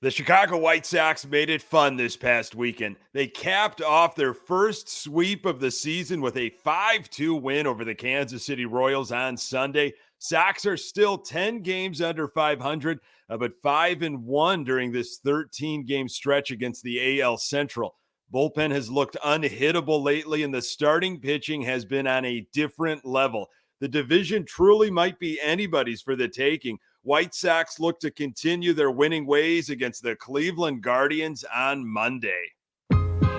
The Chicago White Sox made it fun this past weekend. They capped off their first sweep of the season with a 5-2 win over the Kansas City Royals on Sunday. Sox are still 10 games under 500, but 5-1 during this 13-game stretch against the AL Central. Bullpen has looked unhittable lately, and the starting pitching has been on a different level. The division truly might be anybody's for the taking. White Sox look to continue their winning ways against the Cleveland Guardians on Monday.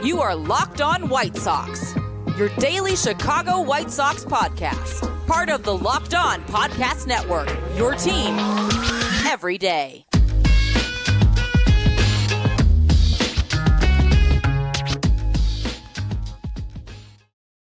You are Locked On White Sox, your daily Chicago White Sox podcast. Part of the Locked On Podcast Network, your team every day.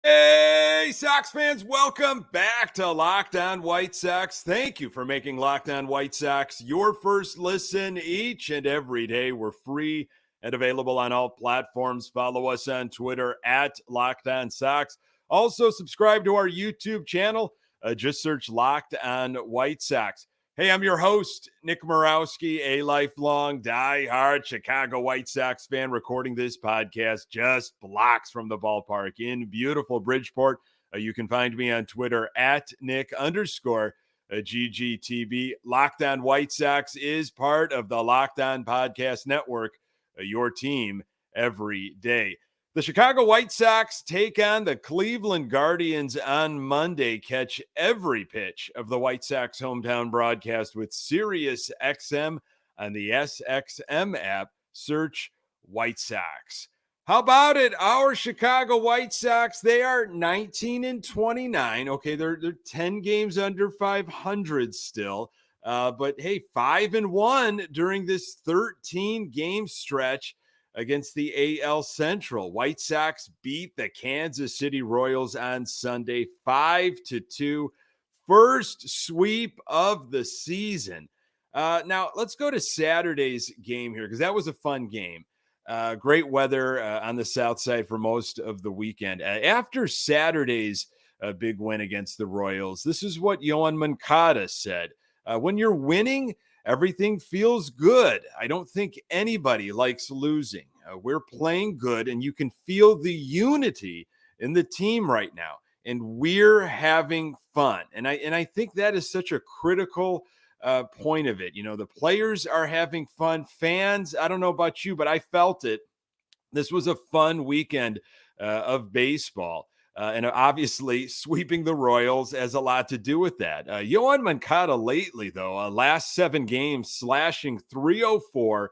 Hey, Sox fans, welcome back to Locked On White Sox. Thank you for making Locked On White Sox your first listen each and every day. We're free and available on all platforms. Follow us on Twitter at Locked On Sox. Also, subscribe to our YouTube channel. Just search Locked On White Sox. Hey, I'm your host, Nick Morawski, a lifelong die-hard Chicago White Sox fan, recording this podcast just blocks from the ballpark in beautiful Bridgeport. You can find me on Twitter at Nick_GGTB. Locked On White Sox is part of the Locked On Podcast Network, your team every day. The Chicago White Sox take on the Cleveland Guardians on Monday. Catch every pitch of the White Sox hometown broadcast with Sirius XM on the SXM app. Search White Sox. How about it? Our Chicago White Sox, they are 19-29. Okay, they're 10 games under 500 still. But hey, 5-1 during this 13-game stretch against the AL Central. White Sox beat the Kansas City Royals on Sunday 5-2. First sweep of the season. Now, let's go to Saturday's game here because that was a fun game. Great weather on the south side for most of the weekend. After Saturday's big win against the Royals, this is what Yoan Moncada said. When you're winning, everything feels good. I don't think anybody likes losing. We're playing good, and you can feel the unity in the team right now, and we're having fun. And I think that is such a critical point of it. You know, the players are having fun. Fans, I don't know about you, but I felt it. This was a fun weekend of baseball. And obviously, sweeping the Royals has a lot to do with that. Yoan Moncada lately, though, last 7 games, slashing .304,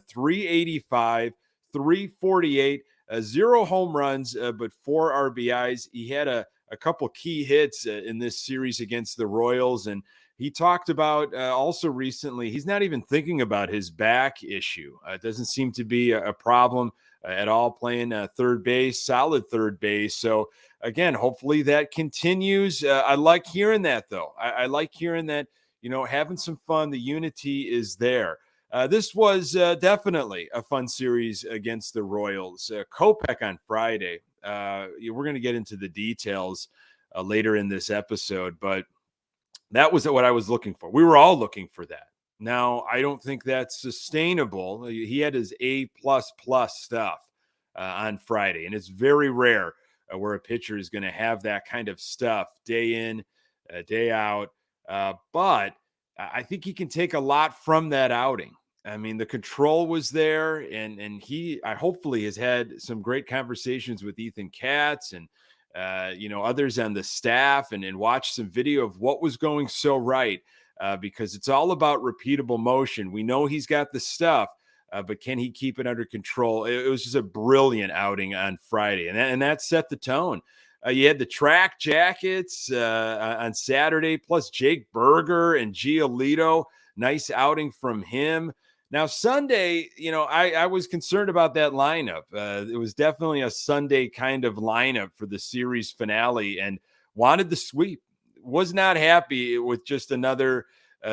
385, 348, 0 home runs, but 4 RBIs. He had a couple key hits in this series against the Royals. And he talked about also recently, he's not even thinking about his back issue. It doesn't seem to be a problem at all, playing third base, solid third base. So again, hopefully that continues. I like hearing that, though. I like hearing that, you know, having some fun. The unity is there. This was definitely a fun series against the Royals. Kopech on Friday. We're going to get into the details later in this episode, but that was what I was looking for. We were all looking for that. Now, I don't think that's sustainable. He had his A++ stuff on Friday, and it's very rare where a pitcher is going to have that kind of stuff day in, day out. But I think he can take a lot from that outing. I mean, the control was there, and he hopefully has had some great conversations with Ethan Katz and others on the staff, and watched some video of what was going so right. Because it's all about repeatable motion. We know he's got the stuff, but can he keep it under control? It was just a brilliant outing on Friday, and that set the tone. You had the track jackets on Saturday, plus Jake Berger and Giolito. Nice outing from him. Now, Sunday, I was concerned about that lineup. It was definitely a Sunday kind of lineup for the series finale, and wanted the sweep. Was not happy with just another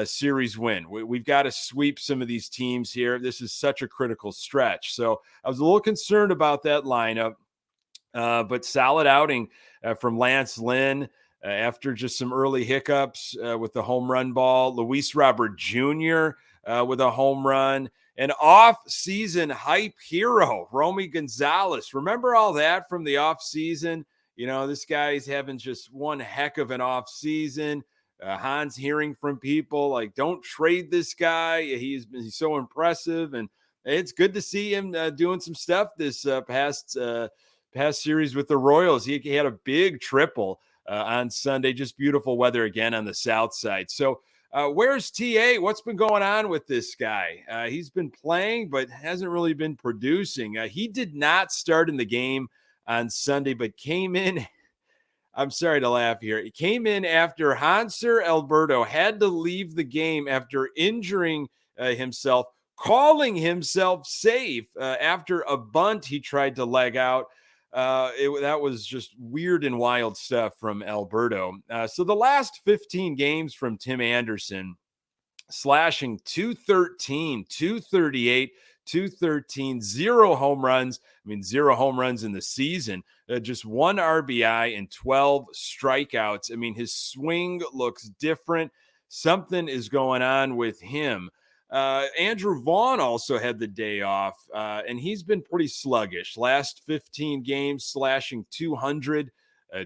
series win. We've got to sweep some of these teams here. This is such a critical stretch. So I was a little concerned about that lineup, but solid outing from Lance Lynn after just some early hiccups with the home run ball. Luis Robert Jr. With a home run. an off-season hype hero, Romy Gonzalez. Remember all that from the off-season? This guy's having just one heck of an off-season. Hans hearing from people like, don't trade this guy. He's so impressive. And it's good to see him doing some stuff this past series with the Royals. He had a big triple on Sunday. Just beautiful weather again on the south side. So where's TA? What's been going on with this guy? He's been playing, but hasn't really been producing. He did not start in the game on Sunday, but came in. I'm sorry to laugh here. He came in after Hanser Alberto had to leave the game after injuring himself, calling himself safe after a bunt he tried to leg out. That was just weird and wild stuff from Alberto. So the last 15 games from Tim Anderson, slashing 213, 238, 213, 0 home runs. 0 home runs in the season, just 1 RBI and 12 strikeouts. His swing looks different. Something is going on with him. Andrew Vaughn also had the day off, and he's been pretty sluggish. Last 15 games, slashing 200,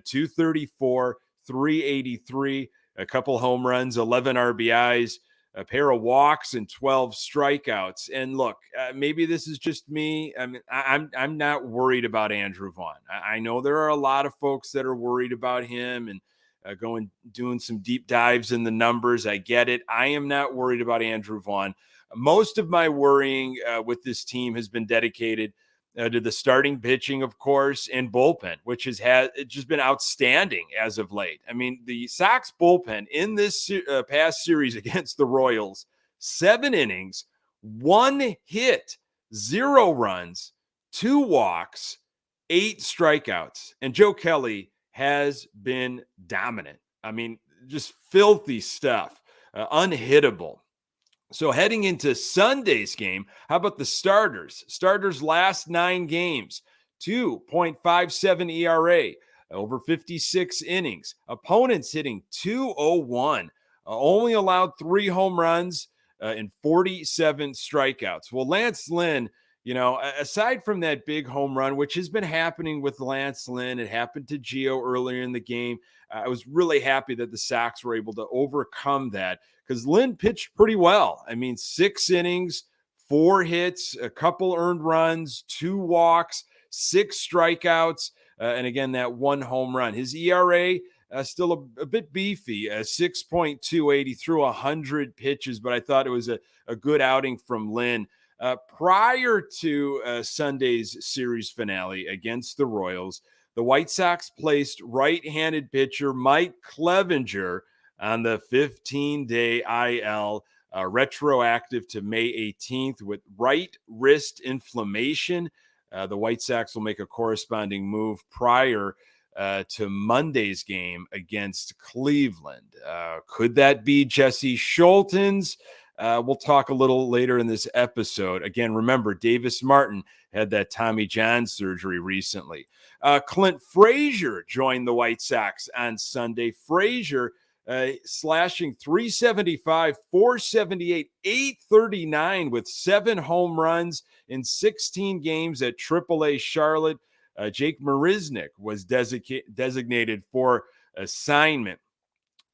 234, 383, a couple home runs, 11 RBIs, a pair of walks, and 12 strikeouts. And look, maybe this is just me. I'm not worried about Andrew Vaughn. I know there are a lot of folks that are worried about him and doing some deep dives in the numbers. I get it. I am not worried about Andrew Vaughn. Most of my worrying with this team has been dedicated to the starting pitching, of course, and bullpen, which has just been outstanding as of late. The Sox bullpen in this past series against the Royals, 7 innings, 1 hit, 0 runs, 2 walks, 8 strikeouts. And Joe Kelly has been dominant. Just filthy stuff, unhittable. So heading into Sunday's game, how about the starters? Starters last 9 games, 2.57 ERA, over 56 innings. Opponents hitting .201, only allowed 3 home runs and 47 strikeouts. Well, Lance Lynn, aside from that big home run, which has been happening with Lance Lynn, it happened to Gio earlier in the game. I was really happy that the Sox were able to overcome that because Lynn pitched pretty well. 6 innings, 4 hits, a couple earned runs, 2 walks, 6 strikeouts, and again, that 1 home run. His ERA still a bit beefy, 6.28. He threw 100 pitches, but I thought it was a good outing from Lynn. Prior to Sunday's series finale against the Royals, the White Sox placed right-handed pitcher Mike Clevenger on the 15-day IL, retroactive to May 18th with right wrist inflammation. The White Sox will make a corresponding move prior to Monday's game against Cleveland. Could that be Jesse Scholten's? We'll talk a little later in this episode. Again, remember, Davis Martin had that Tommy John surgery recently. Clint Frazier joined the White Sox on Sunday. Frazier slashing 375, 478, 839 with 7 home runs in 16 games at AAA Charlotte. Jake Marisnick was designated for assignment.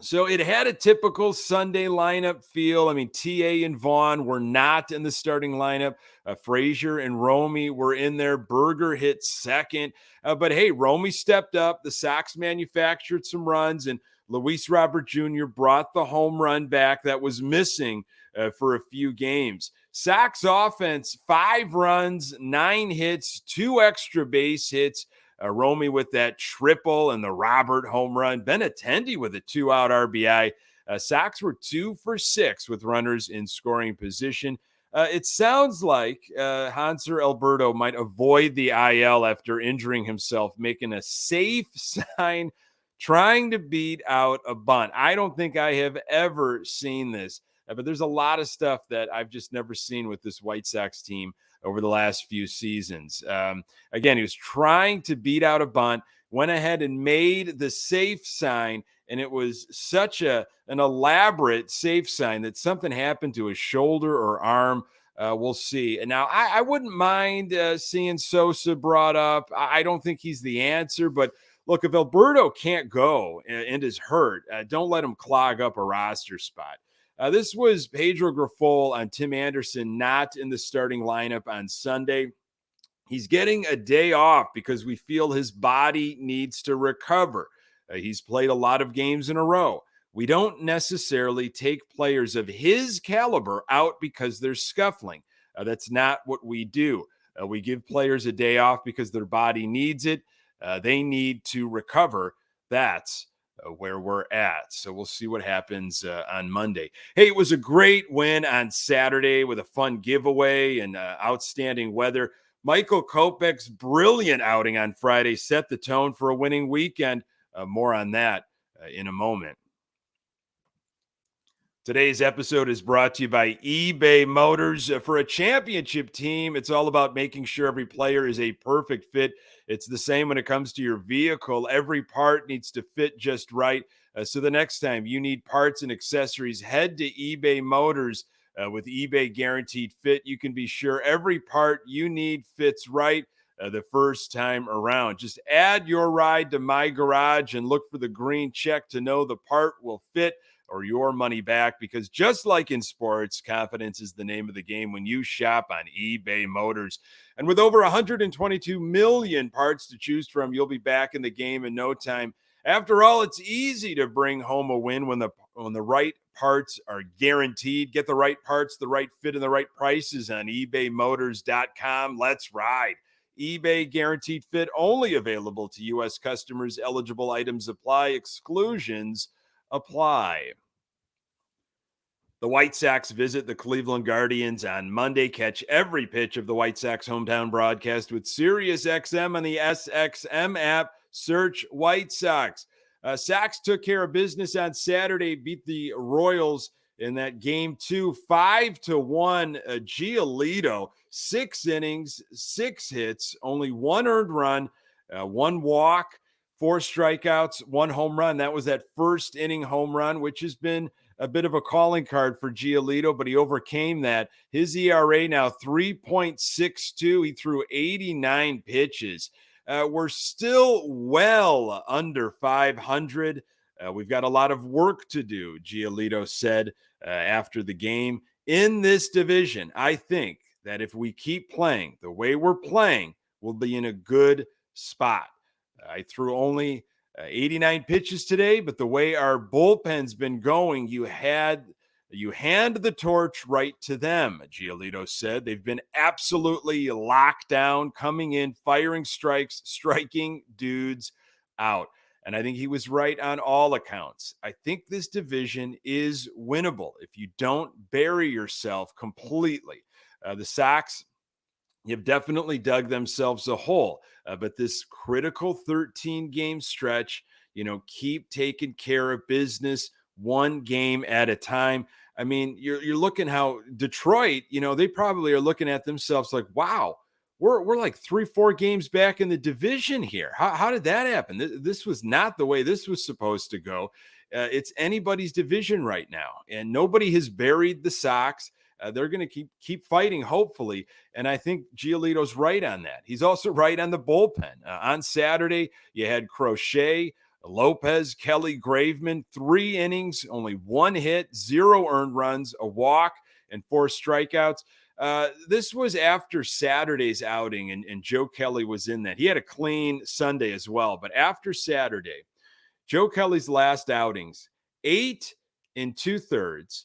So it had a typical Sunday lineup feel. TA and Vaughn were not in the starting lineup. Frazier and Romy were in there. Berger hit second. But hey, Romy stepped up. The Sox manufactured some runs, and Luis Robert Jr. brought the home run back that was missing for a few games. Sox offense, 5 runs, 9 hits, 2 extra base hits. Romy with that triple and the Robert home run. Benintendi with a 2-out RBI. Sox were 2 for 6 with runners in scoring position. It sounds like Hanser Alberto might avoid the IL after injuring himself, making a safe sign, trying to beat out a bunt. I don't think I have ever seen this, but there's a lot of stuff that I've just never seen with this White Sox team over the last few seasons. Again, he was trying to beat out a bunt, went ahead and made the safe sign, and it was such an elaborate safe sign that something happened to his shoulder or arm. We'll see. And now I wouldn't mind seeing Sosa brought up. I don't think he's the answer, but look, if Alberto can't go and is hurt, don't let him clog up a roster spot. This was Pedro Grifol on Tim Anderson, not in the starting lineup on Sunday. He's getting a day off because we feel his body needs to recover. He's played a lot of games in a row. We don't necessarily take players of his caliber out because they're scuffling. That's not what we do. We give players a day off because their body needs it. They need to recover. That's where we're at. So we'll see what happens on Monday. Hey, it was a great win on Saturday with a fun giveaway and outstanding weather. Michael Kopech's brilliant outing on Friday set the tone for a winning weekend. More on that in a moment. Today's episode is brought to you by eBay Motors. For a championship team, it's all about making sure every player is a perfect fit. It's the same when it comes to your vehicle. Every part needs to fit just right. So the next time you need parts and accessories, head to eBay Motors. With eBay Guaranteed Fit, you can be sure every part you need fits right the first time around. Just add your ride to My Garage and look for the green check to know the part will fit or your money back, because just like in sports, confidence is the name of the game when you shop on eBay Motors. And with over 122 million parts to choose from, you'll be back in the game in no time. After all, it's easy to bring home a win when the right parts are guaranteed. Get the right parts, the right fit, and the right prices on ebaymotors.com. Let's ride. eBay Guaranteed Fit, only available to U.S. customers. Eligible items apply. Exclusions apply. The White Sox visit the Cleveland Guardians on Monday. Catch every pitch of the White Sox hometown broadcast with SiriusXM on the SXM app. Search White Sox. Sox took care of business on Saturday, beat the Royals in that game 2, 5-1. Giolito, 6 innings, 6 hits, only 1 earned run, 1 walk, 4 strikeouts, 1 home run. That was that first inning home run, which has been a bit of a calling card for Giolito, but he overcame that. His ERA now 3.62. He threw 89 pitches. We're still well under 500. We've got a lot of work to do, Giolito said after the game. In this division, I think that if we keep playing the way we're playing, we'll be in a good spot. I threw only 89 pitches today, but the way our bullpen's been going, you hand the torch right to them, Giolito said. They've been absolutely locked down, coming in, firing strikes, striking dudes out. And I think he was right on all accounts. I think this division is winnable if you don't bury yourself completely. The Sox have definitely dug themselves a hole, but this critical 13-game stretch, keep taking care of business one game at a time. I mean, you're looking how Detroit, they probably are looking at themselves like, wow, we're like 3-4 games back in the division here. How did that happen? This was not the way this was supposed to go. It's anybody's division right now, and nobody has buried the Sox. They're going to keep fighting, hopefully. And I think Giolito's right on that. He's also right on the bullpen. On Saturday, you had Crochet, Lopez, Kelly, Graveman, 3 innings, only 1 hit, 0 earned runs, a walk, and 4 strikeouts. This was after Saturday's outing, and Joe Kelly was in that. He had a clean Sunday as well. But after Saturday, Joe Kelly's last outings, 8 2/3,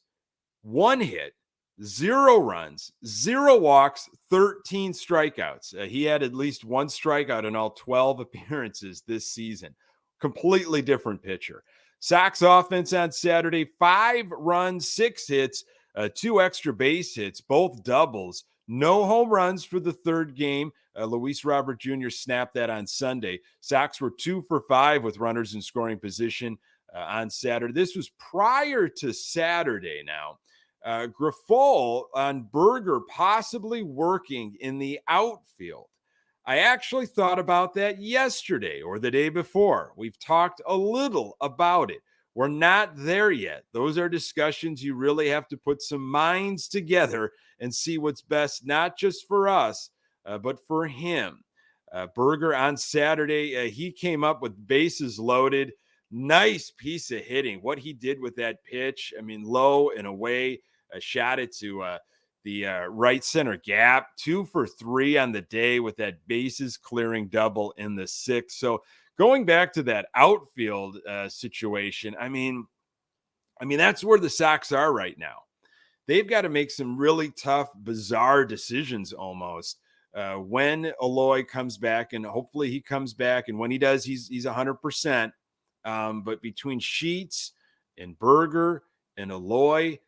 1 hit, 0 runs, 0 walks, 13 strikeouts. He had at least 1 strikeout in all 12 appearances this season. Completely different pitcher. Sox offense on Saturday, 5 runs, 6 hits, 2 extra base hits, both doubles. No home runs for the third game. Luis Robert Jr. snapped that on Sunday. Sox were 2 for 5 with runners in scoring position on Saturday. This was prior to Saturday now. Grifol on Berger possibly working in the outfield. I actually thought about that yesterday or the day before. We've talked a little about it. We're not there yet. Those are discussions you really have to put some minds together and see what's best, not just for us, but for him. Berger on Saturday, he came up with bases loaded. Nice piece of hitting. What he did with that pitch, I mean, low and away, shot it to the right center gap. 2 for 3 on the day with that bases clearing double in the 6th. So going back to that outfield situation, I mean, that's where the Sox are right now. They've got to make some really tough, bizarre decisions almost when Eloy comes back, and hopefully he comes back. And when he does, he's 100%. But between Sheets and Berger and Eloy,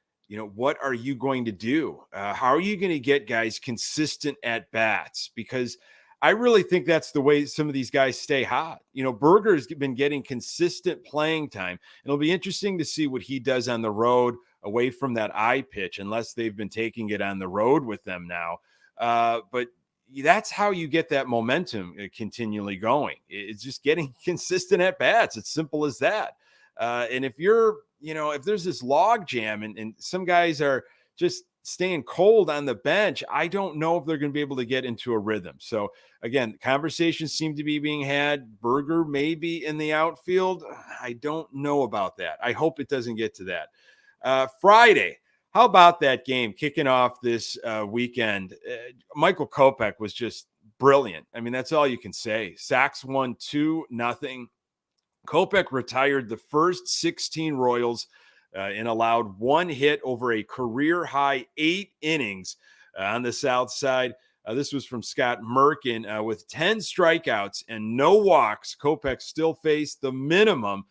what are you going to do? How are you going to get guys consistent at bats? Because I really think that's the way some of these guys stay hot. Berger's been getting consistent playing time. It'll be interesting to see what he does on the road away from that eye pitch, unless they've been taking it on the road with them now. But that's how you get that momentum continually going. It's just getting consistent at bats. It's simple as that. And if if there's this log jam and some guys are just staying cold on the bench, I don't know if they're going to be able to get into a rhythm. So again, conversations seem to be being had. Berger maybe in the outfield. I don't know about that. I hope it doesn't get to that. Friday, how about that game kicking off this weekend? Michael Kopech was just brilliant. I mean, that's all you can say. Sox won 2-0. Kopech retired the first 16 Royals and allowed 1 hit over a career-high 8 innings on the South Side. This was from Scott Merkin. With 10 strikeouts and no walks, Kopech still faced the minimum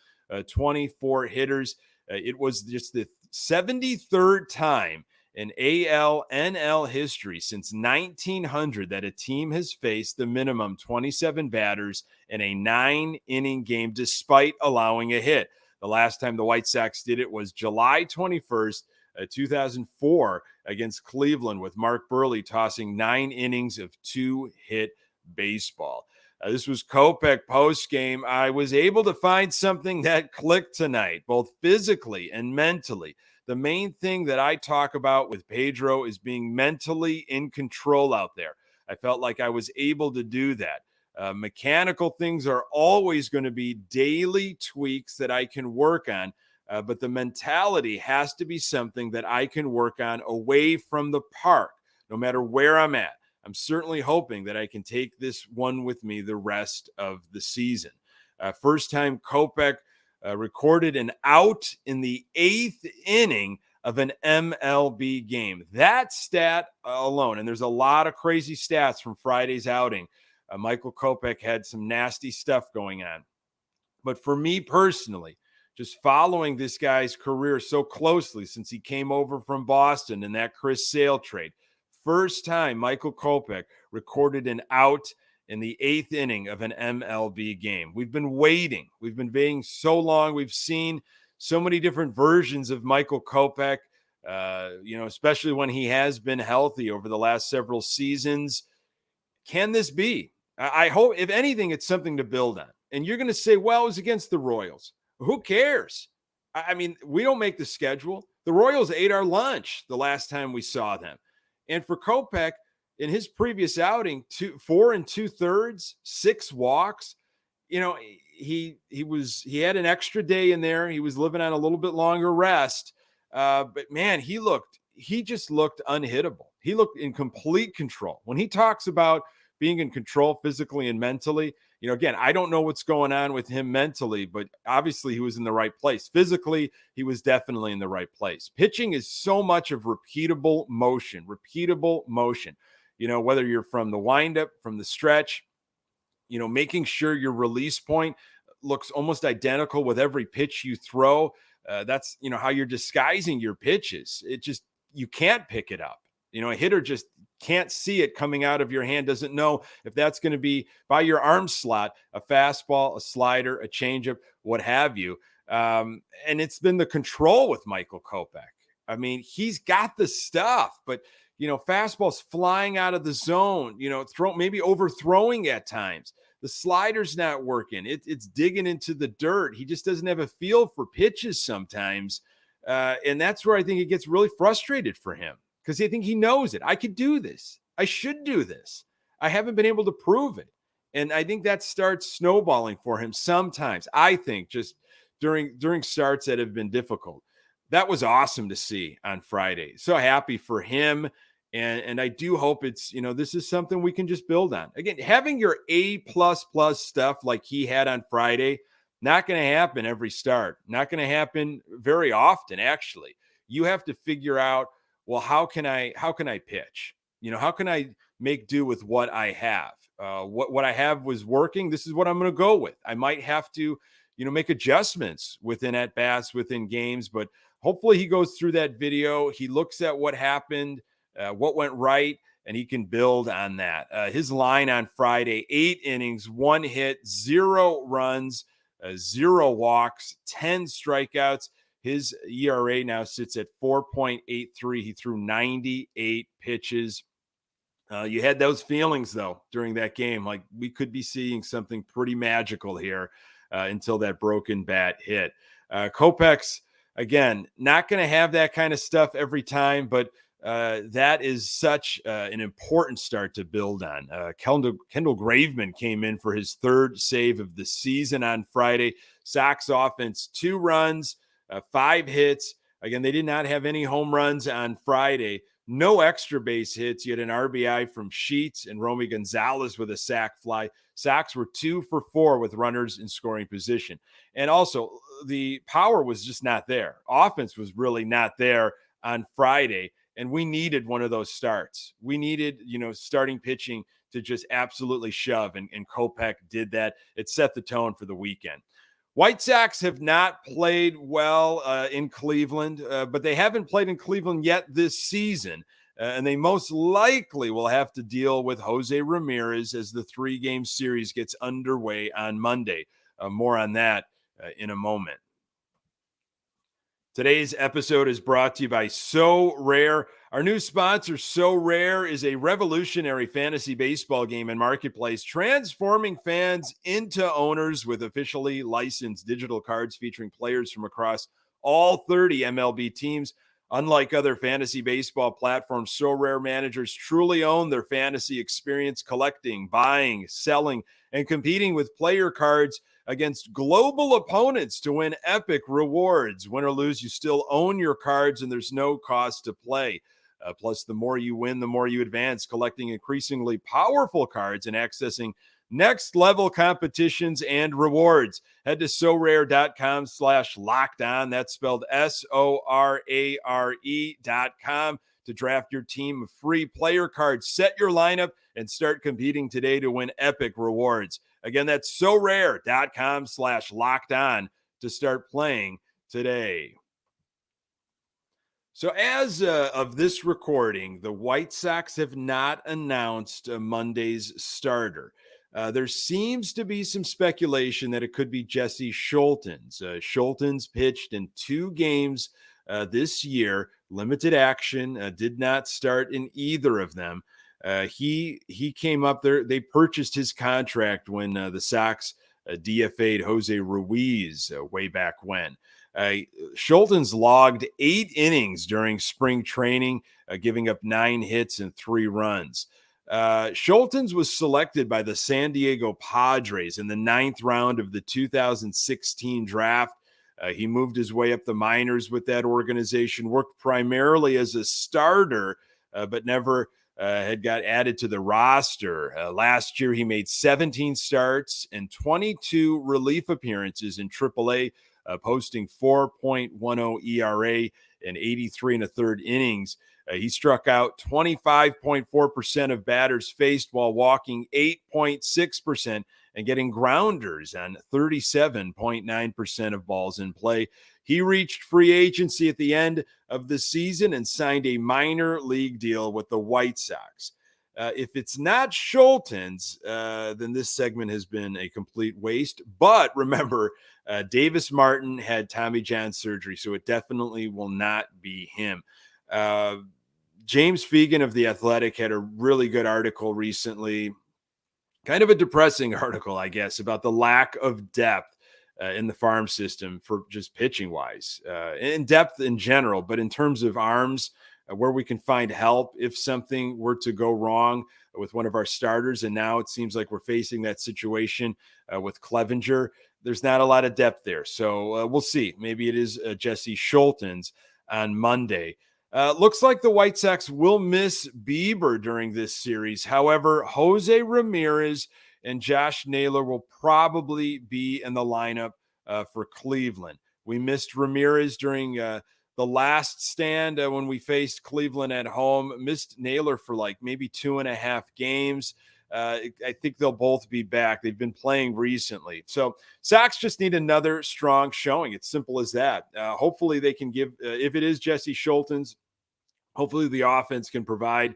24 hitters. It was just the 73rd time in AL-NL history since 1900 that a team has faced the minimum 27 batters in a 9-inning game despite allowing a hit. The last time the White Sox did it was July 21st, 2004 against Cleveland, with Mark Burley tossing 9 innings of 2-hit baseball. This was Kopech post-game. I was able to find something that clicked tonight, both physically and mentally. The main thing that I talk about with Pedro is being mentally in control out there. I felt like I was able to do that. Mechanical things are always going to be daily tweaks that I can work on, but the mentality has to be something that I can work on away from the park, no matter where I'm at. I'm certainly hoping that I can take this one with me the rest of the season. First time Kopech recorded an out in the 8th inning of an MLB game. That stat alone, and there's a lot of crazy stats from Friday's outing. Michael Kopech had some nasty stuff going on. But for me personally, just following this guy's career so closely since he came over from Boston in that Chris Sale trade, first time Michael Kopech recorded an out in the 8th inning of an MLB game. We've been waiting. We've been waiting so long. We've seen so many different versions of Michael Kopech, especially when he has been healthy over the last several seasons. Can this be? I hope, if anything, it's something to build on. And you're going to say, well, it was against the Royals. Who cares? I mean, we don't make the schedule. The Royals ate our lunch the last time we saw them. And for Kopech, in his previous outing, 4 2/3, 6 walks. He had an extra day in there. He was living on a little bit longer rest. But man, he just looked unhittable. He looked in complete control. When he talks about being in control physically and mentally, again, I don't know what's going on with him mentally, but obviously he was in the right place. Physically, he was definitely in the right place. Pitching is so much of repeatable motion. Whether you're from the windup, from the stretch, making sure your release point looks almost identical with every pitch you throw. That's, how you're disguising your pitches. You can't pick it up. A hitter just can't see it coming out of your hand, doesn't know if that's going to be by your arm slot, a fastball, a slider, a changeup, what have you. And it's been the control with Michael Kopech. I mean, he's got the stuff, but fastballs flying out of the zone, maybe overthrowing at times. The slider's not working. It's digging into the dirt. He just doesn't have a feel for pitches sometimes. And that's where I think it gets really frustrated for him. because I think he knows it. I could do this. I should do this. I haven't been able to prove it. And I think that starts snowballing for him sometimes. I think just during starts that have been difficult. That was awesome to see on Friday. So happy for him. And I do hope it's, this is something we can just build on. Again, having your A++ stuff like he had on Friday, not going to happen every start. Not going to happen very often, actually. You have to figure out, well, how can I pitch? How can I make do with what I have? What I have was working. This is what I'm going to go with. I might have to, make adjustments within at bats, within games, but hopefully he goes through that video. He looks at what happened, what went right, and he can build on that. His line on Friday: 8 innings, 1 hit, 0 runs, 0 walks, 10 strikeouts. His ERA now sits at 4.83. He threw 98 pitches. You had those feelings, though, during that game, like we could be seeing something pretty magical here until that broken bat hit. Kopech, again, not going to have that kind of stuff every time, but that is such an important start to build on. Kendall Graveman came in for his 3rd save of the season on Friday. Sox offense, 2 runs, 5 hits. Again, they did not have any home runs on Friday. No extra base hits. You had an RBI from Sheets and Romy Gonzalez with a sac fly. Sox were 2 for 4 with runners in scoring position. And also, the power was just not there. Offense was really not there on Friday, and we needed one of those starts. We needed, starting pitching to just absolutely shove, and Kopech did that. It set the tone for the weekend. White Sox have not played well in Cleveland, but they haven't played in Cleveland yet this season. And they most likely will have to deal with Jose Ramirez as the 3-game series gets underway on Monday. More on that in a moment. Today's episode is brought to you by So Rare. Our new sponsor, So Rare, is a revolutionary fantasy baseball game and marketplace, transforming fans into owners with officially licensed digital cards featuring players from across all 30 MLB teams. Unlike other fantasy baseball platforms, So Rare managers truly own their fantasy experience, collecting, buying, selling, and competing with player cards against global opponents to win epic rewards. Win or lose, you still own your cards, and there's no cost to play. Plus, the more you win, the more you advance, collecting increasingly powerful cards and accessing next-level competitions and rewards. Head to sorare.com/lockedon. That's spelled SORARE.com to draft your team of free player cards. Set your lineup and start competing today to win epic rewards. Again, that's sorare.com/lockedon to start playing today. So as of this recording, the White Sox have not announced Monday's starter. There seems to be some speculation that it could be Jesse Scholtens. Scholtens pitched in 2 games this year, limited action, did not start in either of them. He came up there. They purchased his contract when the Sox DFA'd Jose Ruiz way back when. Scholtens logged 8 innings during spring training, giving up 9 hits and 3 runs. Scholtens was selected by the San Diego Padres in the 9th round of the 2016 draft. He moved his way up the minors with that organization, worked primarily as a starter, but never had got added to the roster. Last year, he made 17 starts and 22 relief appearances in AAA, posting 4.10 ERA and 83 1/3 innings. He struck out 25.4% of batters faced while walking 8.6% and getting grounders on 37.9% of balls in play. He reached free agency at the end of the season and signed a minor league deal with the White Sox. If it's not Scholtens, then this segment has been a complete waste. But remember, Davis Martin had Tommy John surgery, so it definitely will not be him. James Fegan of The Athletic had a really good article recently, kind of a depressing article, I guess, about the lack of depth in the farm system for just pitching wise, in depth in general, but in terms of arms, where we can find help if something were to go wrong with one of our starters. And now it seems like we're facing that situation with Clevenger. There's not a lot of depth there. So we'll see. Maybe it is Jesse Schultens on Monday. Looks like the White Sox will miss Bieber during this series. However, Jose Ramirez and Josh Naylor will probably be in the lineup for Cleveland. We missed Ramirez during the last stand when we faced Cleveland at home. Missed Naylor for like maybe 2.5 games. I think they'll both be back. They've been playing recently. So Sox just need another strong showing. It's simple as that. Hopefully they can give, if it is Jesse Schultens, hopefully the offense can provide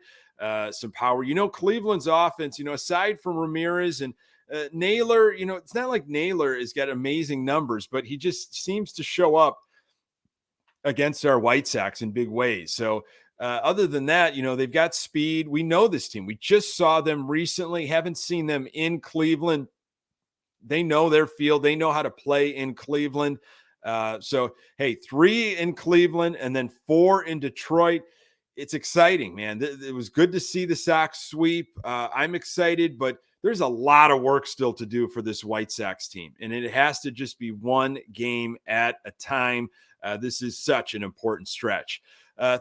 some power. Cleveland's offense, aside from Ramirez and Naylor, it's not like Naylor has got amazing numbers, but he just seems to show up against our White Sox in big ways. So other than that, they've got speed. We know this team. We just saw them recently. Haven't seen them in Cleveland. They know their field. They know how to play in Cleveland. So, hey, 3 in Cleveland and then 4 in Detroit. It's exciting, man. It was good to see the Sox sweep. I'm excited, but there's a lot of work still to do for this White Sox team, and it has to just be one game at a time. This is such an important stretch.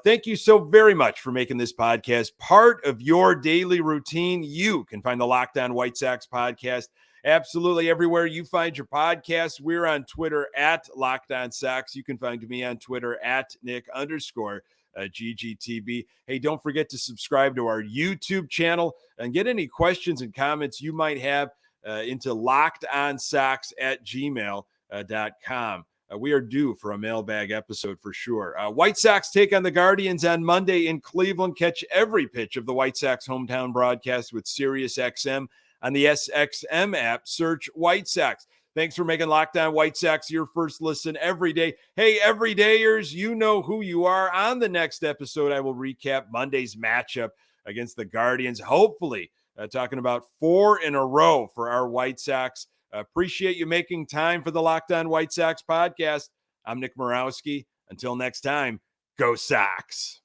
Thank you so very much for making this podcast part of your daily routine. You can find the Locked On White Sox podcast absolutely everywhere you find your podcasts. We're on Twitter at Locked On Sox. You can find me on Twitter at Nick_GGTB. Hey, don't forget to subscribe to our YouTube channel and get any questions and comments you might have into lockedonsox@gmail.com. We are due for a mailbag episode for sure. White Sox take on the Guardians on Monday in Cleveland. Catch every pitch of the White Sox hometown broadcast with SiriusXM on the SXM app. Search White Sox. Thanks for making Locked On White Sox your first listen every day. Hey, everydayers, you know who you are. On the next episode, I will recap Monday's matchup against the Guardians. Hopefully, talking about 4 in a row for our White Sox. Appreciate you making time for the Locked On White Sox podcast. I'm Nick Morawski. Until next time, go Sox.